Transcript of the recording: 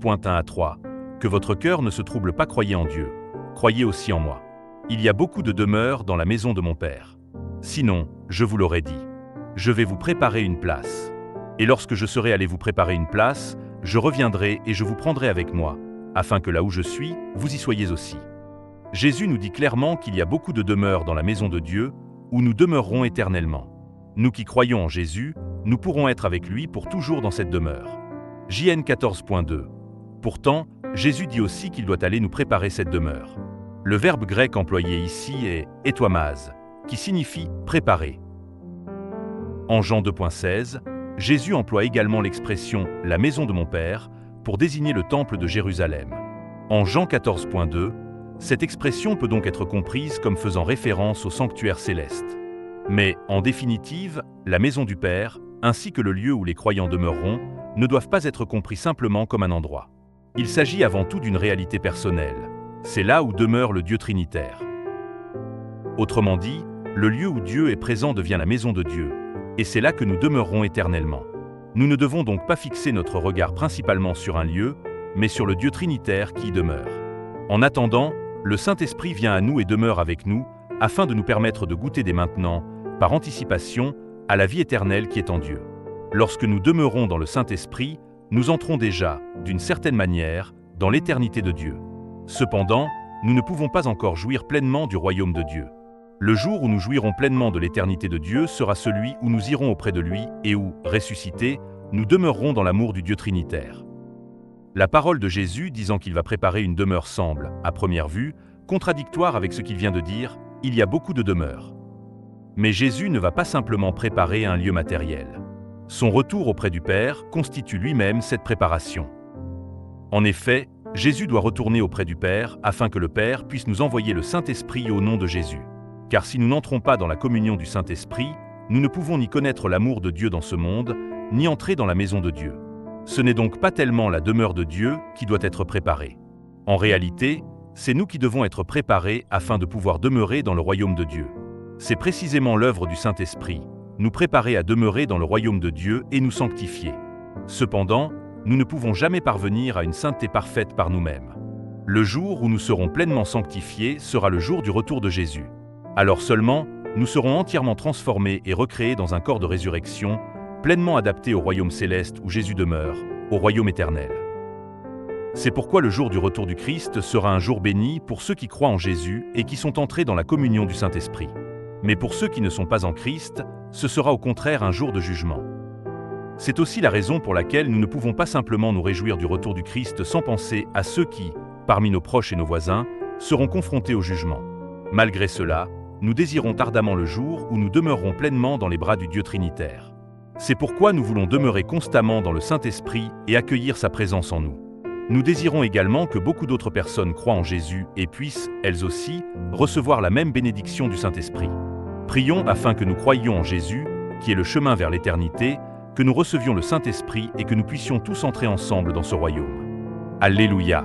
Point 1 à 3. Que votre cœur ne se trouble pas, croyez en Dieu. Croyez aussi en moi. Il y a beaucoup de demeures dans la maison de mon Père. Sinon, je vous l'aurais dit. Je vais vous préparer une place. Et lorsque je serai allé vous préparer une place, je reviendrai et je vous prendrai avec moi, afin que là où je suis, vous y soyez aussi. Jésus nous dit clairement qu'il y a beaucoup de demeures dans la maison de Dieu, où nous demeurerons éternellement. Nous qui croyons en Jésus, nous pourrons être avec lui pour toujours dans cette demeure. JN 14.2. Pourtant, Jésus dit aussi qu'il doit aller nous préparer cette demeure. Le verbe grec employé ici est « etoimaz », qui signifie « préparer ». En Jean 2.16, Jésus emploie également l'expression « la maison de mon Père » pour désigner le temple de Jérusalem. En Jean 14.2, cette expression peut donc être comprise comme faisant référence au sanctuaire céleste. Mais, en définitive, la maison du Père, ainsi que le lieu où les croyants demeureront, ne doivent pas être compris simplement comme un endroit. Il s'agit avant tout d'une réalité personnelle. C'est là où demeure le Dieu trinitaire. Autrement dit, le lieu où Dieu est présent devient la maison de Dieu, et c'est là que nous demeurerons éternellement. Nous ne devons donc pas fixer notre regard principalement sur un lieu, mais sur le Dieu trinitaire qui y demeure. En attendant, le Saint-Esprit vient à nous et demeure avec nous, afin de nous permettre de goûter dès maintenant, par anticipation, à la vie éternelle qui est en Dieu. Lorsque nous demeurons dans le Saint-Esprit, nous entrons déjà, d'une certaine manière, dans l'éternité de Dieu. Cependant, nous ne pouvons pas encore jouir pleinement du royaume de Dieu. Le jour où nous jouirons pleinement de l'éternité de Dieu sera celui où nous irons auprès de lui et où, ressuscités, nous demeurerons dans l'amour du Dieu trinitaire. La parole de Jésus disant qu'il va préparer une demeure semble, à première vue, contradictoire avec ce qu'il vient de dire, il y a beaucoup de demeures. Mais Jésus ne va pas simplement préparer un lieu matériel. Son retour auprès du Père constitue lui-même cette préparation. En effet, Jésus doit retourner auprès du Père afin que le Père puisse nous envoyer le Saint-Esprit au nom de Jésus. Car si nous n'entrons pas dans la communion du Saint-Esprit, nous ne pouvons ni connaître l'amour de Dieu dans ce monde, ni entrer dans la maison de Dieu. Ce n'est donc pas tellement la demeure de Dieu qui doit être préparée. En réalité, c'est nous qui devons être préparés afin de pouvoir demeurer dans le royaume de Dieu. C'est précisément l'œuvre du Saint-Esprit, nous préparer à demeurer dans le royaume de Dieu et nous sanctifier. Cependant, nous ne pouvons jamais parvenir à une sainteté parfaite par nous-mêmes. Le jour où nous serons pleinement sanctifiés sera le jour du retour de Jésus. Alors seulement, nous serons entièrement transformés et recréés dans un corps de résurrection, pleinement adapté au royaume céleste où Jésus demeure, au royaume éternel. C'est pourquoi le jour du retour du Christ sera un jour béni pour ceux qui croient en Jésus et qui sont entrés dans la communion du Saint-Esprit. Mais pour ceux qui ne sont pas en Christ, ce sera au contraire un jour de jugement. C'est aussi la raison pour laquelle nous ne pouvons pas simplement nous réjouir du retour du Christ sans penser à ceux qui, parmi nos proches et nos voisins, seront confrontés au jugement. Malgré cela, nous désirons ardemment le jour où nous demeurerons pleinement dans les bras du Dieu trinitaire. C'est pourquoi nous voulons demeurer constamment dans le Saint-Esprit et accueillir sa présence en nous. Nous désirons également que beaucoup d'autres personnes croient en Jésus et puissent, elles aussi, recevoir la même bénédiction du Saint-Esprit. Prions afin que nous croyions en Jésus, qui est le chemin vers l'éternité, que nous recevions le Saint-Esprit et que nous puissions tous entrer ensemble dans ce royaume. Alléluia!